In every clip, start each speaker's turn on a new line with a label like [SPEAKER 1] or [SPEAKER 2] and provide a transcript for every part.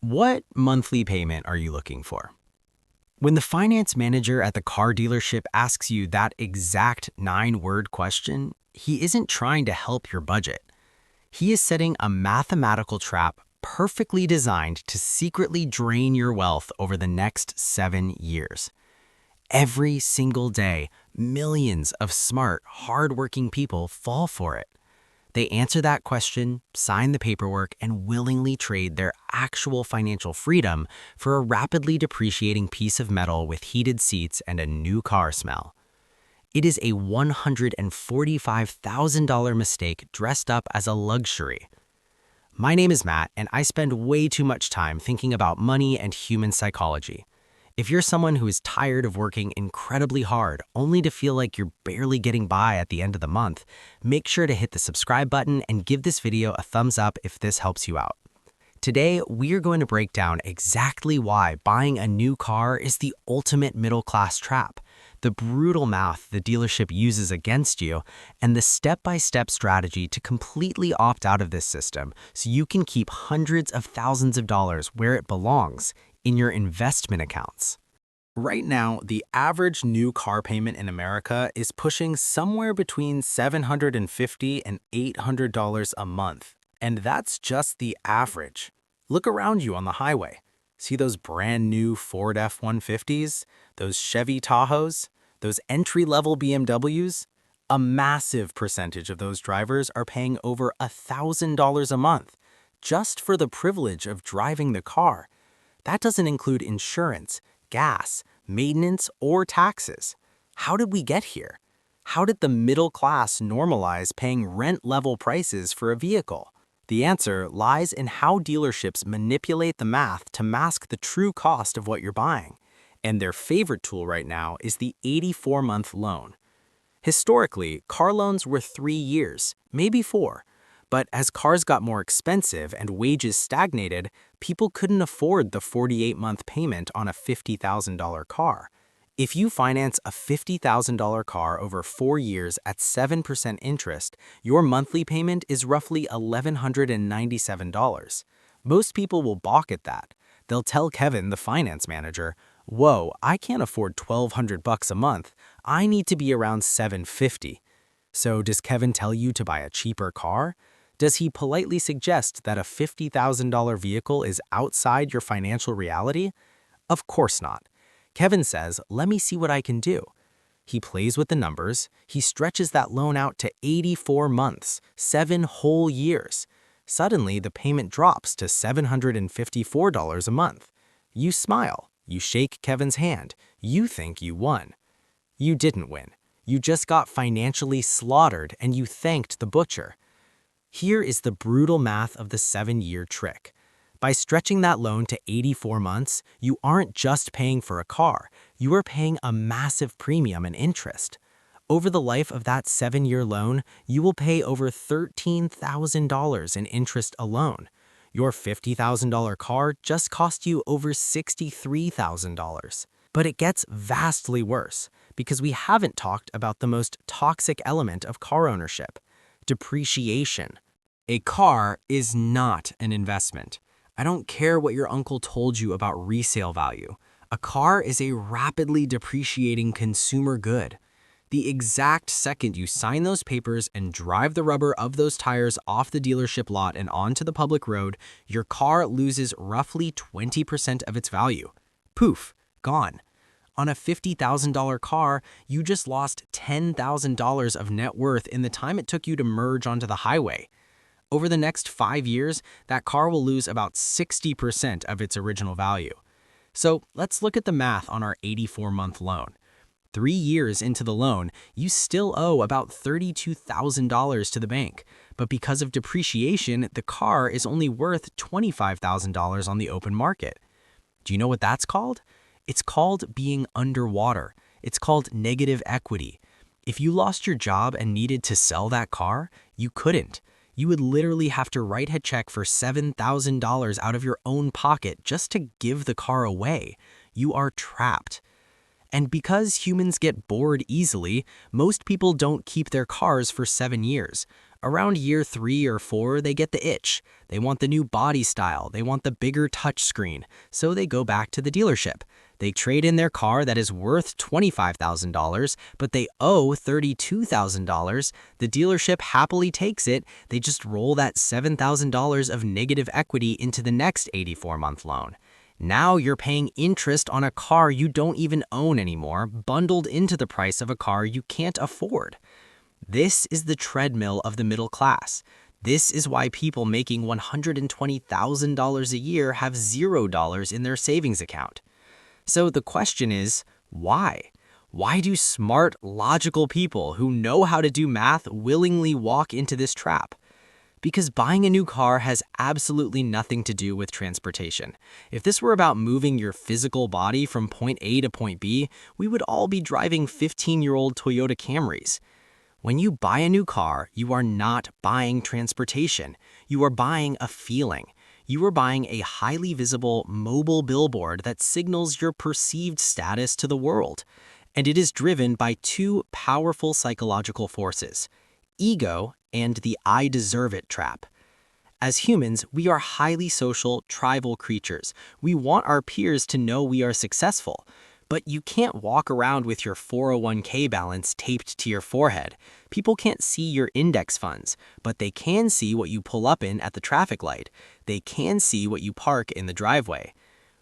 [SPEAKER 1] What monthly payment are you looking for? When the finance manager at the car dealership asks you that exact 9-word question, he isn't trying to help your budget. He is setting a mathematical trap perfectly designed to secretly drain your wealth over the next 7 years. Every single day, millions of smart, hardworking people fall for it. They answer that question, sign the paperwork, and willingly trade their actual financial freedom for a rapidly depreciating piece of metal with heated seats and a new car smell. It is a $145,000 mistake dressed up as a luxury. My name is Matt, and I spend way too much time thinking about money and human psychology. If you're someone who is tired of working incredibly hard only to feel like you're barely getting by at the end of the month, make sure to hit the subscribe button and give this video a thumbs up if this helps you out. Today, we're going to break down exactly why buying a new car is the ultimate middle-class trap, the brutal math the dealership uses against you, and the step-by-step strategy to completely opt out of this system so you can keep hundreds of thousands of dollars where it belongs, in your investment accounts. Right now, the average new car payment in America is pushing somewhere between $750 and $800 a month, and that's just the average. Look around you on the highway. See those brand new Ford F-150s, those Chevy Tahoes, those entry-level BMWs? A massive percentage of those drivers are paying over $1,000 a month just for the privilege of driving the car. That doesn't include insurance, gas, maintenance, or taxes. How did we get here? How did the middle class normalize paying rent-level prices for a vehicle? The answer lies in how dealerships manipulate the math to mask the true cost of what you're buying. And their favorite tool right now is the 84-month loan. Historically, car loans were 3 years, maybe 4. But as cars got more expensive and wages stagnated, people couldn't afford the 48-month payment on a $50,000 car. If you finance a $50,000 car over 4 years at 7% interest, your monthly payment is roughly $1,197. Most people will balk at that. They'll tell Kevin, the finance manager, "Whoa, I can't afford $1,200 a month. I need to be around $750." So does Kevin tell you to buy a cheaper car? Does he politely suggest that a $50,000 vehicle is outside your financial reality? Of course not. Kevin says, "Let me see what I can do." He plays with the numbers. He stretches that loan out to 84 months, 7 whole years. Suddenly, the payment drops to $754 a month. You smile. You shake Kevin's hand. You think you won. You didn't win. You just got financially slaughtered, and you thanked the butcher. Here is the brutal math of the 7-year trick. By stretching that loan to 84 months, you aren't just paying for a car, you are paying a massive premium and interest. Over the life of that 7-year loan, you will pay over $13,000 in interest alone. Your $50,000 car just cost you over $63,000. But it gets vastly worse, because we haven't talked about the most toxic element of car ownership: depreciation. A car is not an investment. I don't care what your uncle told you about resale value. A car is a rapidly depreciating consumer good. The exact second you sign those papers and drive the rubber of those tires off the dealership lot and onto the public road, your car loses roughly 20% of its value. Poof, gone. On a $50,000 car, you just lost $10,000 of net worth in the time it took you to merge onto the highway. Over the next 5 years, that car will lose about 60% of its original value. So let's look at the math on our 84-month loan. 3 years into the loan, you still owe about $32,000 to the bank, but because of depreciation, the car is only worth $25,000 on the open market. Do you know what that's called? It's called being underwater. It's called negative equity. If you lost your job and needed to sell that car, you couldn't. You would literally have to write a check for $7,000 out of your own pocket just to give the car away. You are trapped. And because humans get bored easily, most people don't keep their cars for 7 years. Around year 3 or 4, they get the itch. They want the new body style, they want the bigger touchscreen, so they go back to the dealership. They trade in their car that is worth $25,000, but they owe $32,000. The dealership happily takes it. They just roll that $7,000 of negative equity into the next 84-month loan. Now you're paying interest on a car you don't even own anymore, bundled into the price of a car you can't afford. This is the treadmill of the middle class. This is why people making $120,000 a year have $0 in their savings account. So the question is, why? Why do smart, logical people who know how to do math willingly walk into this trap? Because buying a new car has absolutely nothing to do with transportation. If this were about moving your physical body from point A to point B, we would all be driving 15-year-old Toyota Camrys. When you buy a new car, you are not buying transportation. You are buying a feeling. You are buying a highly visible mobile billboard that signals your perceived status to the world. And it is driven by two powerful psychological forces: ego and the "I deserve it" trap. As humans, we are highly social, tribal creatures. We want our peers to know we are successful. But you can't walk around with your 401k balance taped to your forehead. People can't see your index funds, but they can see what you pull up in at the traffic light. They can see what you park in the driveway.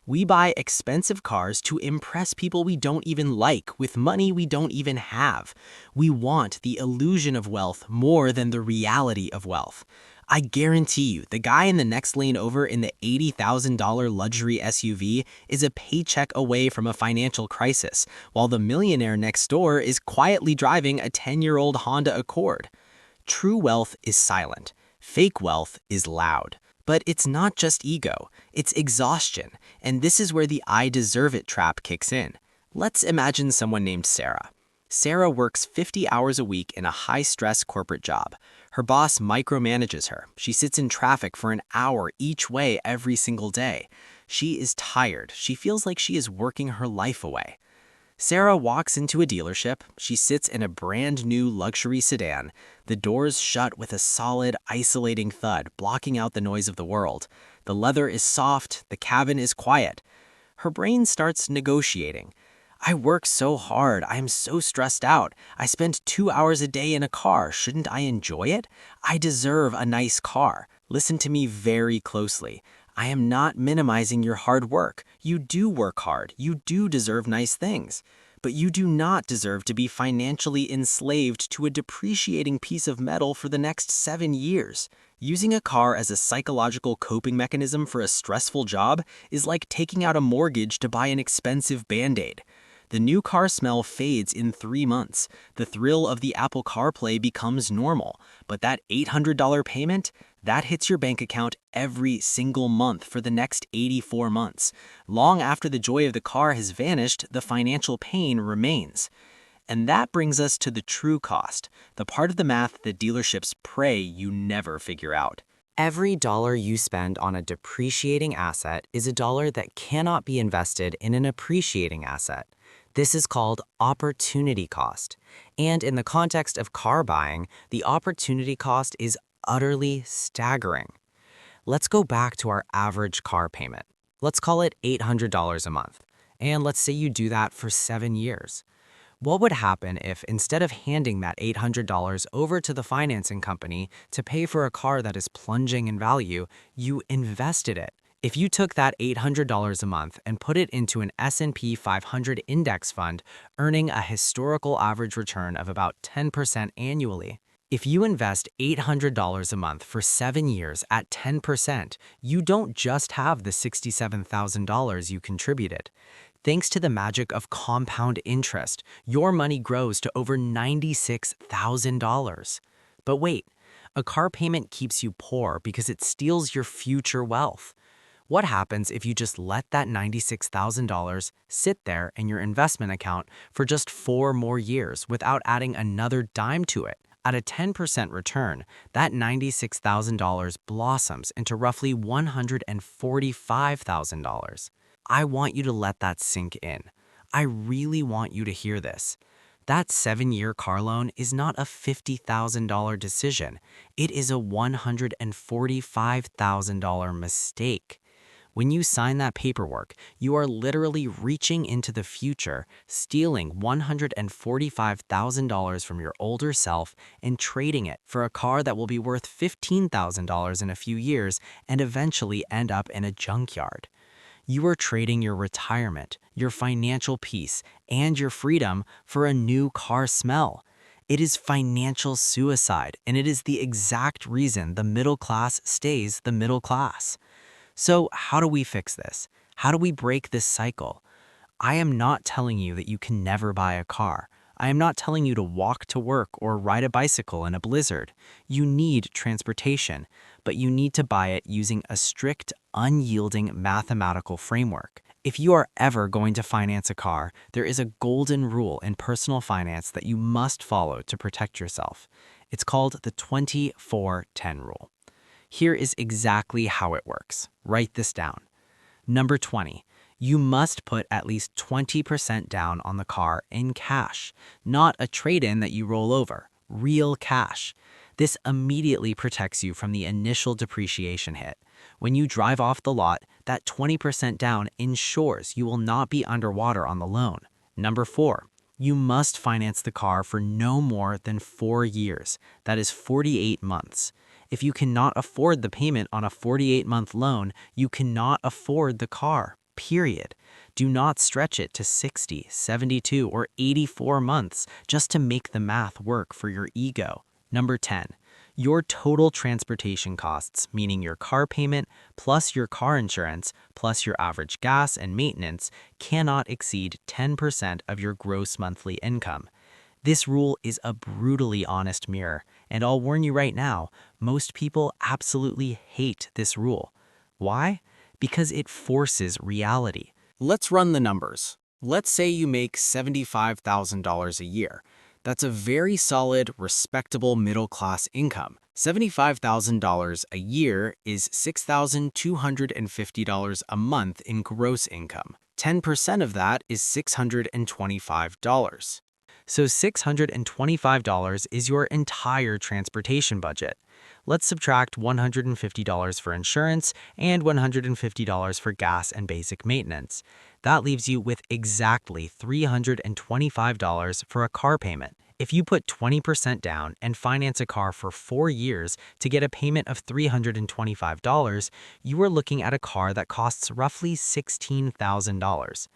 [SPEAKER 1] We buy expensive cars to impress people we don't even like with money we don't even have. We want the illusion of wealth more than the reality of wealth. I guarantee you, the guy in the next lane over in the $80,000 luxury SUV is a paycheck away from a financial crisis, while the millionaire next door is quietly driving a 10-year-old Honda Accord. True wealth is silent. Fake wealth is loud. But it's not just ego, it's exhaustion, and this is where the "I deserve it" trap kicks in. Let's imagine someone named Sarah. Sarah works 50 hours a week in a high-stress corporate job. Her boss micromanages her. She sits in traffic for an hour each way every single day. She is tired. She feels like she is working her life away. Sarah walks into a dealership. She sits in a brand new luxury sedan. The doors shut with a solid, isolating thud, blocking out the noise of the world. The leather is soft. The cabin is quiet. Her brain starts negotiating. I work so hard. I am so stressed out. I spend 2 hours a day in a car. Shouldn't I enjoy it? I deserve a nice car. Listen to me very closely. I am not minimizing your hard work. You do work hard. You do deserve nice things. But you do not deserve to be financially enslaved to a depreciating piece of metal for the next 7 years. Using a car as a psychological coping mechanism for a stressful job is like taking out a mortgage to buy an expensive Band-Aid. The new car smell fades in 3 months. The thrill of the Apple CarPlay becomes normal. But that $800 payment, that hits your bank account every single month for the next 84 months. Long after the joy of the car has vanished, the financial pain remains. And that brings us to the true cost, the part of the math that dealerships pray you never figure out. Every dollar you spend on a depreciating asset is a dollar that cannot be invested in an appreciating asset. This is called opportunity cost. And in the context of car buying, the opportunity cost is utterly staggering. Let's go back to our average car payment. Let's call it $800 a month. And let's say you do that for 7 years. What would happen if, instead of handing that $800 over to the financing company to pay for a car that is plunging in value, you invested it? If you took that $800 a month and put it into an S&P 500 index fund, earning a historical average return of about 10% annually, if you invest $800 a month for 7 years at 10%, you don't just have the $67,000 you contributed. Thanks to the magic of compound interest, your money grows to over $96,000. But wait, a car payment keeps you poor because it steals your future wealth. What happens if you just let that $96,000 sit there in your investment account for just 4 more years without adding another dime to it? At a 10% return, that $96,000 blossoms into roughly $145,000. I want you to let that sink in. I really want you to hear this. That 7-year car loan is not a $50,000 decision. It is a $145,000 mistake. When you sign that paperwork, you are literally reaching into the future, stealing $145,000 from your older self and trading it for a car that will be worth $15,000 in a few years and eventually end up in a junkyard. You are trading your retirement, your financial peace, and your freedom for a new car smell. It is financial suicide, and it is the exact reason the middle class stays the middle class. So, how do we fix this? How do we break this cycle? I am not telling you that you can never buy a car. I am not telling you to walk to work or ride a bicycle in a blizzard. You need transportation, but you need to buy it using a strict, unyielding mathematical framework. If you are ever going to finance a car, there is a golden rule in personal finance that you must follow to protect yourself. It's called the 24-10 rule. Here is exactly how it works. Write this down. Number 20. You must put at least 20% down on the car in cash, not a trade-in that you roll over, real cash. This immediately protects you from the initial depreciation hit. When you drive off the lot, that 20% down ensures you will not be underwater on the loan. Number 4. You must finance the car for no more than 4 years. That is 48 months. If you cannot afford the payment on a 48-month loan, you cannot afford the car. Period. Do not stretch it to 60, 72, or 84 months just to make the math work for your ego. Number 10. Your total transportation costs, meaning your car payment plus your car insurance plus your average gas and maintenance, cannot exceed 10% of your gross monthly income. This rule is a brutally honest mirror, and I'll warn you right now, most people absolutely hate this rule. Why? Because it forces reality. Let's run the numbers. Let's say you make $75,000 a year. That's a very solid, respectable middle-class income. $75,000 a year is $6,250 a month in gross income. 10% of that is $625. So $625 is your entire transportation budget. Let's subtract $150 for insurance and $150 for gas and basic maintenance. That leaves you with exactly $325 for a car payment. If you put 20% down and finance a car for 4 years to get a payment of $325, you are looking at a car that costs roughly $16,000.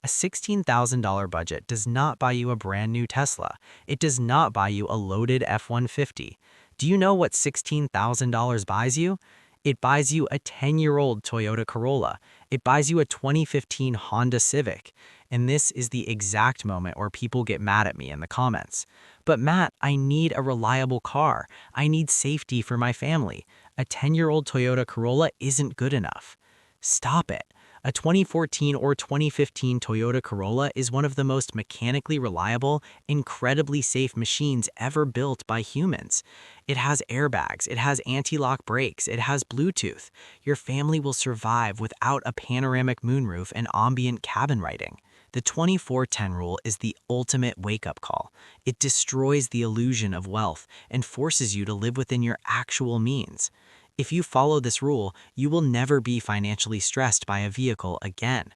[SPEAKER 1] A $16,000 budget does not buy you a brand new Tesla. It does not buy you a loaded F-150. Do you know what $16,000 buys you? It buys you a 10-year-old Toyota Corolla. It buys you a 2015 Honda Civic. And this is the exact moment where people get mad at me in the comments. But Matt, I need a reliable car. I need safety for my family. A 10-year-old Toyota Corolla isn't good enough. Stop it. A 2014 or 2015 Toyota Corolla is one of the most mechanically reliable, incredibly safe machines ever built by humans. It has airbags, it has anti-lock brakes, it has Bluetooth. Your family will survive without a panoramic moonroof and ambient cabin lighting. The 24-10 rule is the ultimate wake-up call. It destroys the illusion of wealth and forces you to live within your actual means. If you follow this rule, you will never be financially stressed by a vehicle again.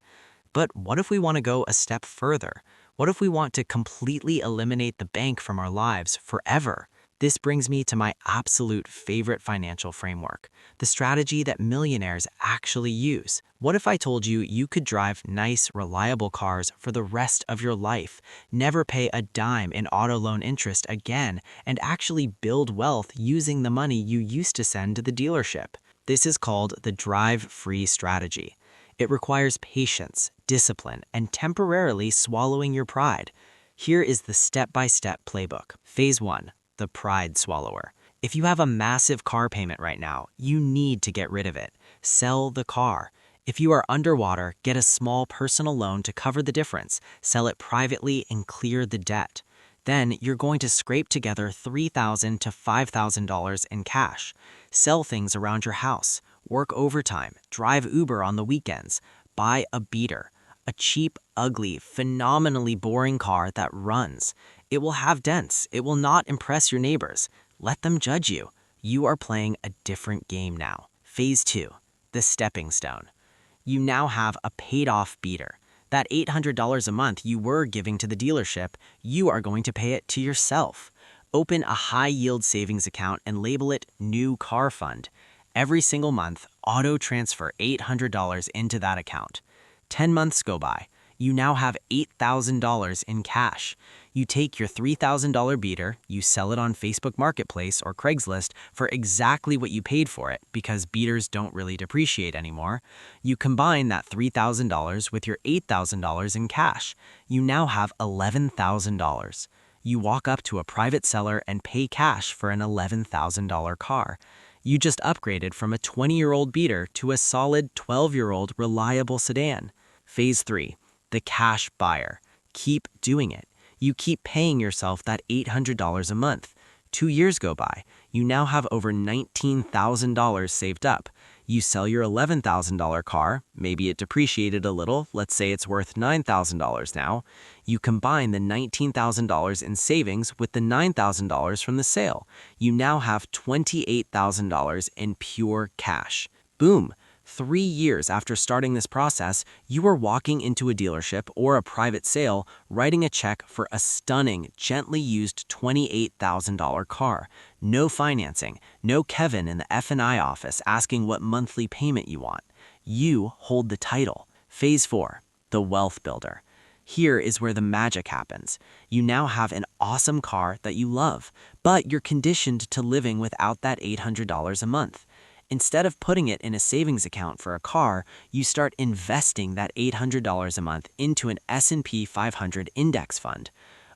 [SPEAKER 1] But what if we want to go a step further? What if we want to completely eliminate the bank from our lives forever? This brings me to my absolute favorite financial framework, the strategy that millionaires actually use. What if I told you you could drive nice, reliable cars for the rest of your life, never pay a dime in auto loan interest again, and actually build wealth using the money you used to send to the dealership? This is called the drive-free strategy. It requires patience, discipline, and temporarily swallowing your pride. Here is the step-by-step playbook. Phase 1. The pride swallower. If you have a massive car payment right now, you need to get rid of it. Sell the car. If you are underwater, get a small personal loan to cover the difference. Sell it privately and clear the debt. Then you're going to scrape together $3,000 to $5,000 in cash. Sell things around your house. Work overtime. Drive Uber on the weekends. Buy a beater.
[SPEAKER 2] A cheap, ugly, phenomenally boring car that runs. It will have dents. It will not impress your neighbors. Let them judge you. You are playing a different game now. Phase 2, the stepping stone. You now have a paid-off beater. That $800 a month you were giving to the dealership, you are going to pay it to yourself. Open a high-yield savings account and label it New Car Fund. Every single month, auto-transfer $800 into that account. 10 months go by. You now have $8,000 in cash. You take your $3,000 beater, you sell it on Facebook Marketplace or Craigslist for exactly what you paid for it because beaters don't really depreciate anymore. You combine that $3,000 with your $8,000 in cash. You now have $11,000. You walk up to a private seller and pay cash for an $11,000 car. You just upgraded from a 20-year-old beater to a solid 12-year-old reliable sedan. Phase 3, the cash buyer. Keep doing it. You keep paying yourself that $800 a month. 2 years go by. You now have over $19,000 saved up. You sell your $11,000 car, maybe it depreciated a little, let's say it's worth $9,000 now. You combine the $19,000 in savings with the $9,000 from the sale. You now have $28,000 in pure cash. Boom! 3 years after starting this process, you are walking into a dealership or a private sale, writing a check for a stunning, gently used $28,000 car. No financing, no Kevin in the F&I office asking what monthly payment you want. You hold the title. Phase 4, the wealth builder. Here is where the magic happens. You now have an awesome car that you love, but you're conditioned to living without that $800 a month. Instead of putting it in a savings account for a car, you start investing that $800 a month into an S&P 500 index fund.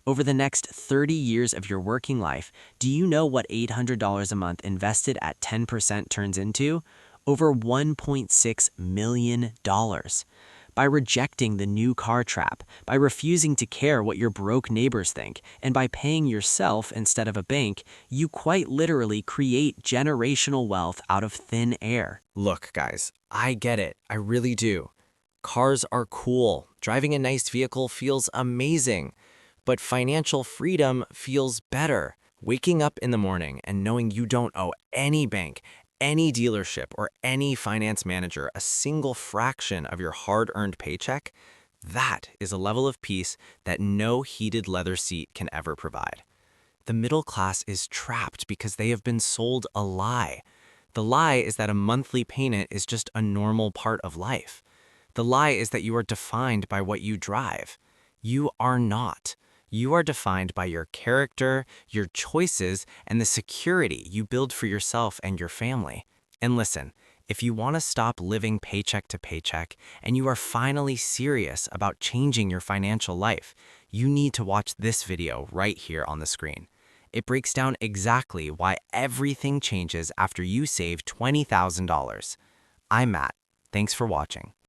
[SPEAKER 2] Over the next 30 years of your working life, do you know what $800 a month invested at 10% turns into? Over $1.6 million. By rejecting the new car trap, by refusing to care what your broke neighbors think, and by paying yourself instead of a bank, you quite literally create generational wealth out of thin air.
[SPEAKER 1] Look, guys, I get it. I really do. Cars are cool. Driving a nice vehicle feels amazing. But financial freedom feels better. Waking up in the morning and knowing you don't owe any bank, any dealership, or any finance manager a single fraction of your hard-earned paycheck, that is a level of peace that no heated leather seat can ever provide. The middle class is trapped because they have been sold a lie. The lie is that a monthly payment is just a normal part of life. The lie is that you are defined by what you drive. You are not. You are defined by your character, your choices, and the security you build for yourself and your family. And listen, if you want to stop living paycheck to paycheck and you are finally serious about changing your financial life, you need to watch this video right here on the screen. It breaks down exactly why everything changes after you save $20,000. I'm Matt. Thanks for watching.